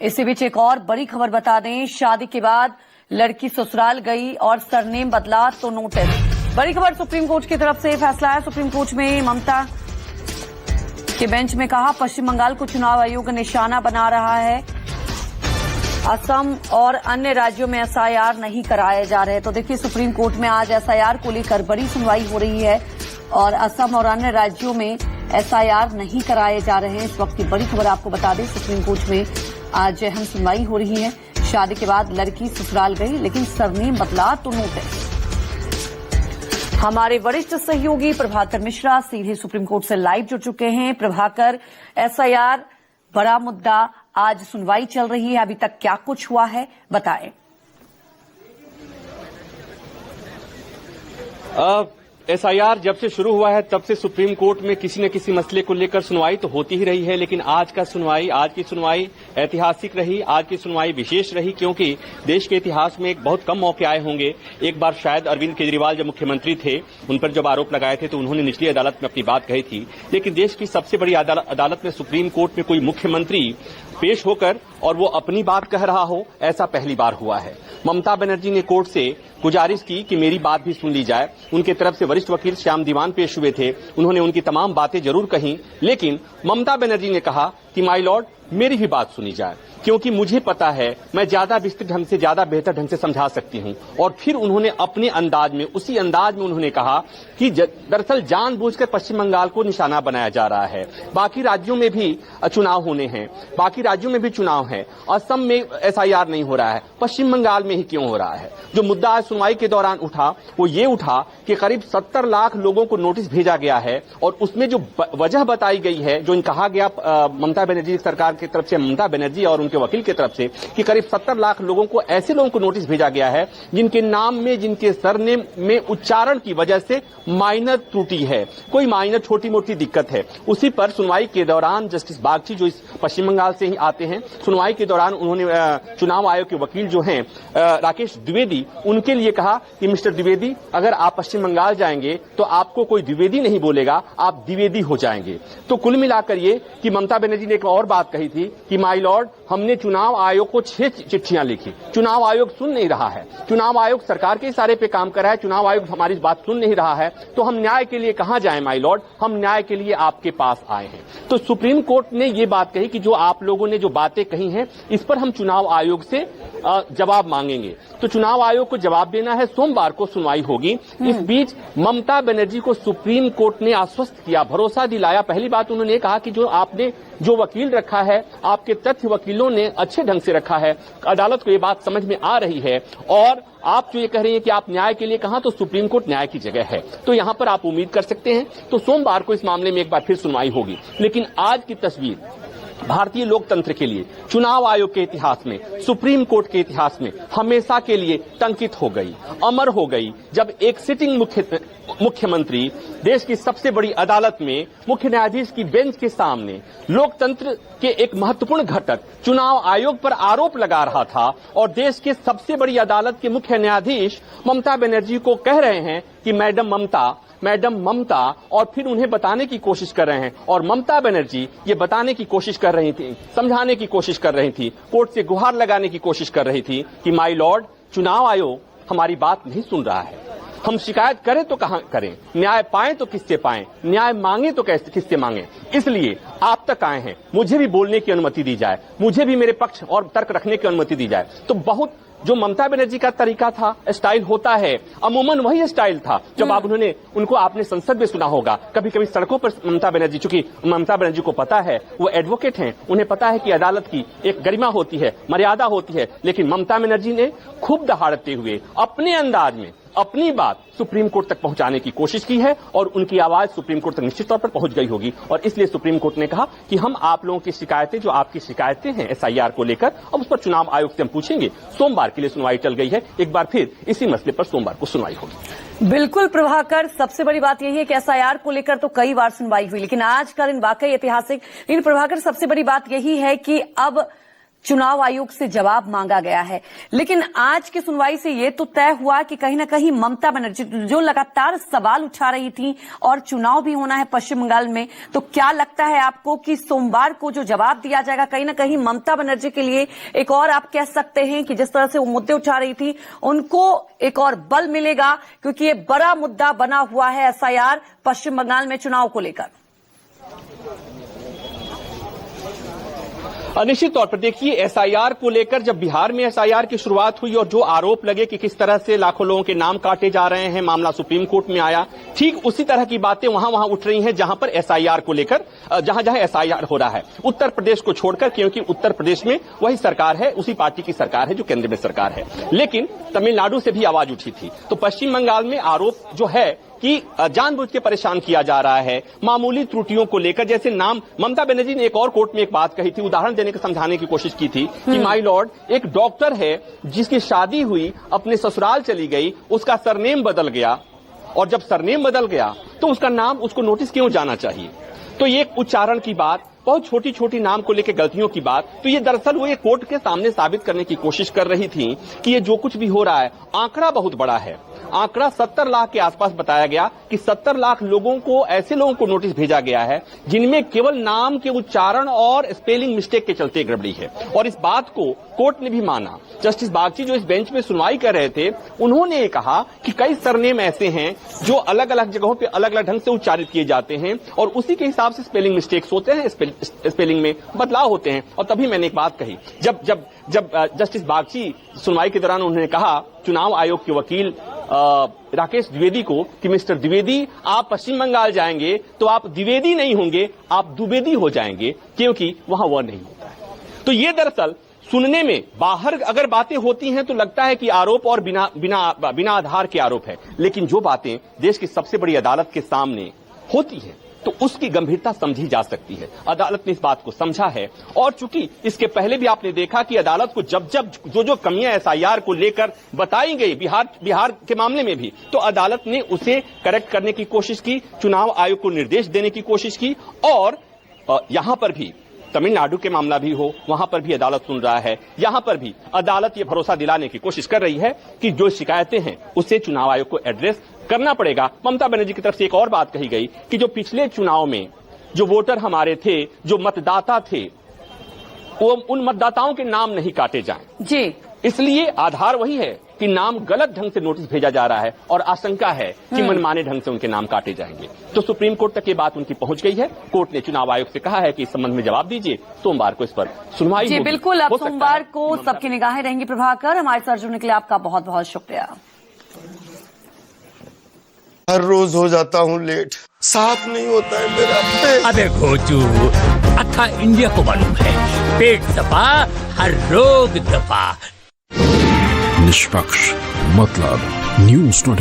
इसी बीच एक और बड़ी खबर बता दें, शादी के बाद लड़की ससुराल गई और सरनेम बदला तो नोटिस। बड़ी खबर सुप्रीम कोर्ट की तरफ से फैसला है। सुप्रीम कोर्ट में ममता के बेंच में कहा, पश्चिम बंगाल को चुनाव आयोग निशाना बना रहा है। असम और अन्य राज्यों में एसआईआर नहीं कराए जा रहे। तो देखिए, सुप्रीम कोर्ट में आज एसआईआर को लेकर बड़ी सुनवाई हो रही है और असम और अन्य राज्यों में एसआईआर नहीं कराए जा रहे हैं। इस वक्त की बड़ी खबर आपको बता दें, सुप्रीम कोर्ट में आज अहम सुनवाई हो रही है। शादी के बाद लड़की ससुराल गई लेकिन सरनेम बदला तो नोटिस। हमारे वरिष्ठ सहयोगी प्रभाकर मिश्रा सीधे सुप्रीम कोर्ट से लाइव जुड़ चुके हैं। प्रभाकर, एसआईआर बड़ा मुद्दा, आज सुनवाई चल रही है, अभी तक क्या कुछ हुआ है बताएं। एसआईआर जब से शुरू हुआ है तब से सुप्रीम कोर्ट में किसी न किसी मसले को लेकर सुनवाई तो होती ही रही है, लेकिन आज की सुनवाई ऐतिहासिक रही। आज की सुनवाई विशेष रही क्योंकि देश के इतिहास में एक बहुत कम मौके आए होंगे। एक बार शायद अरविंद केजरीवाल जब मुख्यमंत्री थे, उन पर जब आरोप लगाए थे तो उन्होंने निचली अदालत में अपनी बात कही थी, लेकिन देश की सबसे बड़ी अदालत में सुप्रीम कोर्ट में कोई मुख्यमंत्री पेश होकर और वो अपनी बात कह रहा हो, ऐसा पहली बार हुआ है। ममता बनर्जी ने कोर्ट से गुजारिश की कि मेरी बात भी सुन ली जाए। उनके तरफ से वरिष्ठ वकील श्याम दीवान पेश हुए थे, उन्होंने उनकी तमाम बातें जरूर कहीं, लेकिन ममता बनर्जी ने कहा कि माय लॉर्ड, मेरी भी बात सुनी जाए क्योंकि मुझे पता है मैं ज्यादा विस्तृत ढंग से, ज्यादा बेहतर ढंग से समझा सकती हूं। और फिर उन्होंने अपने अंदाज में, उसी अंदाज में उन्होंने कहा कि दरअसल जानबूझकर पश्चिम बंगाल को निशाना बनाया जा रहा है। बाकी राज्यों में भी चुनाव होने हैं, बाकी राज्यों में भी चुनाव है। असम में एसआईआर नहीं हो रहा है, पश्चिम बंगाल में ही क्यों हो रहा है? जो मुद्दा आज सुनवाई के दौरान उठा वो ये उठा कि करीब 70 लाख लोगों को नोटिस भेजा गया है और उसमें जो वजह बताई गई है, जो कहा गया ममता बनर्जी सरकार की तरफ से, ममता बनर्जी और उनके वकील की तरफ से, कि करीब 70 लाख लोगों को, ऐसे लोगों को नोटिस भेजा गया है जिनके नाम में, जिनके सरनेम में उच्चारण की वजह से माइनर त्रुटि है, कोई माइनर छोटी मोटी दिक्कत है। उसी पर सुनवाई के दौरान जस्टिस बागची, जो इस पश्चिम बंगाल से ही आते हैं, सुनवाई के दौरान उन्होंने चुनाव आयोग के वकील जो हैं राकेश द्विवेदी, उनके लिए कहा कि मिस्टर द्विवेदी, अगर आप पश्चिम बंगाल जाएंगे तो आपको कोई द्विवेदी नहीं बोलेगा, आप द्विवेदी हो जाएंगे। तो कुल मिलाकर ये कि ममता बनर्जी ने एक और बात कही थी कि माय लॉर्ड, हमने चुनाव आयोग को 6 चिट्ठियां लिखी, चुनाव आयोग सुन नहीं रहा है, चुनाव आयोग सरकार के इशारे पे काम कर रहा है, चुनाव आयोग हमारी बात सुन नहीं रहा है, तो हम न्याय के लिए कहां जाएं माय लॉर्ड, हम न्याय के लिए आपके पास आए हैं। तो सुप्रीम कोर्ट ने ये बात कही कि जो आप लोगों ने जो बातें कही हैं, इस पर हम चुनाव आयोग से जवाब मांगेंगे। तो चुनाव आयोग को जवाब देना है, सोमवार को सुनवाई होगी। इस बीच ममता बनर्जी को सुप्रीम कोर्ट ने आश्वस्त किया, भरोसा दिलाया। पहली बात उन्होंने कहा कि जो आपने जो वकील रखा है, आपके तथ्य वकीलों ने अच्छे ढंग से रखा है, अदालत को ये बात समझ में आ रही है और आप जो ये कह रही हैं कि आप न्याय के लिए कहां, तो सुप्रीम कोर्ट न्याय की जगह है, तो यहां पर आप उम्मीद कर सकते हैं। तो सोमवार को इस मामले में एक बार फिर सुनवाई होगी। लेकिन आज की तस्वीर भारतीय लोकतंत्र के लिए, चुनाव आयोग के इतिहास में, सुप्रीम कोर्ट के इतिहास में हमेशा के लिए टंकित हो गई, अमर हो गई, जब एक सिटिंग मुख्यमंत्री देश की सबसे बड़ी अदालत में मुख्य न्यायाधीश की बेंच के सामने लोकतंत्र के एक महत्वपूर्ण घटक चुनाव आयोग पर आरोप लगा रहा था और देश के सबसे बड़ी अदालत के मुख्य न्यायाधीश ममता बनर्जी को कह रहे हैं कि मैडम ममता, और फिर उन्हें बताने की कोशिश कर रहे हैं। और ममता बनर्जी ये बताने की कोशिश कर रही थी, समझाने की कोशिश कर रही थी, कोर्ट से गुहार लगाने की कोशिश कर रही थी कि माय लॉर्ड, चुनाव आयोग हमारी बात नहीं सुन रहा है, हम शिकायत करें तो कहां करें, न्याय पाएं तो किससे पाएं, न्याय मांगे तो किससे मांगे, इसलिए आप तक आए हैं, मुझे भी बोलने की अनुमति दी जाए, मुझे भी मेरे पक्ष और तर्क रखने की अनुमति दी जाए। तो बहुत जो ममता बनर्जी का तरीका था, स्टाइल होता है, अमूमन वही स्टाइल था जब उनको आपने संसद में सुना होगा। कभी कभी सड़कों पर ममता बनर्जी, चूंकि ममता बनर्जी को पता है, वो एडवोकेट हैं, उन्हें पता है कि अदालत की एक गरिमा होती है, मर्यादा होती है, लेकिन ममता बनर्जी ने खूब दहाड़ते हुए अपने अंदाज में अपनी बात सुप्रीम कोर्ट तक पहुंचाने की कोशिश की है और उनकी आवाज सुप्रीम कोर्ट तक निश्चित तौर पर पहुंच गई होगी। और इसलिए सुप्रीम कोर्ट ने कहा कि हम आप लोगों की शिकायतें, जो आपकी शिकायतें हैं एसआईआर को लेकर, अब उस पर चुनाव आयोग से हम पूछेंगे। सोमवार के लिए सुनवाई चल गई है, एक बार फिर इसी मसले पर सोमवार को सुनवाई होगी। बिल्कुल प्रभाकर, सबसे बड़ी बात यही है कि एसआईआर को लेकर तो कई बार सुनवाई हुई, लेकिन आज का दिन वाकई ऐतिहासिक। लेकिन प्रभाकर, सबसे बड़ी बात यही है कि अब चुनाव आयोग से जवाब मांगा गया है। लेकिन आज की सुनवाई से यह तो तय हुआ कि कहीं ना कहीं ममता बनर्जी जो लगातार सवाल उठा रही थी और चुनाव भी होना है पश्चिम बंगाल में, तो क्या लगता है आपको कि सोमवार को जो जवाब दिया जाएगा कहीं ना कहीं ममता बनर्जी के लिए एक और आप कह सकते हैं कि जिस तरह से वो मुद्दे उठा रही थी उनको एक और बल मिलेगा, क्योंकि ये बड़ा मुद्दा बना हुआ है एसआईआर पश्चिम बंगाल में चुनाव को लेकर। निश्चित तौर पर देखिए, एसआईआर को लेकर जब बिहार में एसआईआर की शुरुआत हुई और जो आरोप लगे कि किस तरह से लाखों लोगों के नाम काटे जा रहे हैं, मामला सुप्रीम कोर्ट में आया, ठीक उसी तरह की बातें वहां उठ रही हैं जहां पर एसआईआर को लेकर जहां एसआईआर हो रहा है, उत्तर प्रदेश को छोड़कर, क्योंकि उत्तर प्रदेश में वही सरकार है, उसी पार्टी की सरकार है जो केंद्र में सरकार है। लेकिन तमिलनाडु से भी आवाज उठी थी। तो पश्चिम बंगाल में आरोप जो है कि जानबूझ के परेशान किया जा रहा है मामूली त्रुटियों को लेकर। जैसे नाम, ममता बनर्जी ने एक और कोर्ट में एक बात कही थी, उदाहरण देने का समझाने की कोशिश की थी कि माय लॉर्ड, एक डॉक्टर है जिसकी शादी हुई, अपने ससुराल चली गई, उसका सरनेम बदल गया, और जब सरनेम बदल गया तो उसका नाम, उसको नोटिस क्यों जाना चाहिए? तो ये एक उच्चारण की बात, बहुत छोटी छोटी नाम को लेकर गलतियों की बात, तो ये दरअसल वो ये कोर्ट के सामने साबित करने की कोशिश कर रही थी कि ये जो कुछ भी हो रहा है, आंकड़ा बहुत बड़ा है। आंकड़ा 70 लाख के आसपास बताया गया कि 70 लाख लोगों को, ऐसे लोगों को नोटिस भेजा गया है जिनमें केवल नाम के उच्चारण और स्पेलिंग मिस्टेक के चलते गड़बड़ी है। और इस बात को कोर्ट ने भी माना। जस्टिस बागची जो इस बेंच में सुनवाई कर रहे थे, उन्होंने कहा कि कई सरनेम ऐसे हैं जो अलग अलग जगहों पे अलग अलग ढंग से उच्चारित किए जाते हैं और उसी के हिसाब से स्पेलिंग मिस्टेक्स होते हैं, स्पेलिंग में बदलाव होते हैं। और तभी मैंने एक बात कही, जब जस्टिस बागची सुनवाई के दौरान उन्होंने कहा चुनाव आयोग के वकील राकेश द्विवेदी को कि मिस्टर द्विवेदी, आप पश्चिम बंगाल जाएंगे तो आप द्विवेदी नहीं होंगे, आप द्विवेदी हो जाएंगे, क्योंकि वहां वह नहीं होता है। तो ये दरअसल सुनने में, बाहर अगर बातें होती हैं तो लगता है कि आरोप और बिना आधार के आरोप है, लेकिन जो बातें देश की सबसे बड़ी अदालत के सामने होती है तो उसकी गंभीरता समझी जा सकती है। अदालत ने इस बात को समझा है, और चूंकि इसके पहले भी आपने देखा कि अदालत को जब जो कमियां एसआईआर को लेकर बताई गई, बिहार के मामले में भी, तो अदालत ने उसे करेक्ट करने की कोशिश की, चुनाव आयोग को निर्देश देने की कोशिश की। और यहां पर भी तमिलनाडु के मामला भी हो, वहां पर भी अदालत सुन रहा है। यहां पर भी अदालत ये भरोसा दिलाने की कोशिश कर रही है कि जो शिकायतें हैं उसे चुनाव आयोग को एड्रेस करना पड़ेगा। ममता बनर्जी की तरफ से एक और बात कही गई कि जो पिछले चुनाव में जो वोटर हमारे थे, जो मतदाता थे, वो उन मतदाताओं के नाम नहीं काटे जाएं जी, इसलिए आधार वही है कि नाम गलत ढंग से नोटिस भेजा जा रहा है और आशंका है कि मनमाने ढंग से उनके नाम काटे जाएंगे। तो सुप्रीम कोर्ट तक ये बात उनकी पहुंच गई है। कोर्ट ने चुनाव आयोग से कहा है कि इस संबंध में जवाब दीजिए, सोमवार को इस पर सुनवाई जी होगी। बिल्कुल, अब सोमवार को सबकी निगाहें रहेंगी। प्रभाकर, हमारे साथ जुड़ने के लिए आपका बहुत बहुत शुक्रिया। हर रोज हो जाता हूँ लेट, साफ नहीं होता है मेरा पेट। अबे घोचू, अक्खा इंडिया को मालूम है, पेट दफा हर रोग दफा। निष्पक्ष मतलब न्यूज़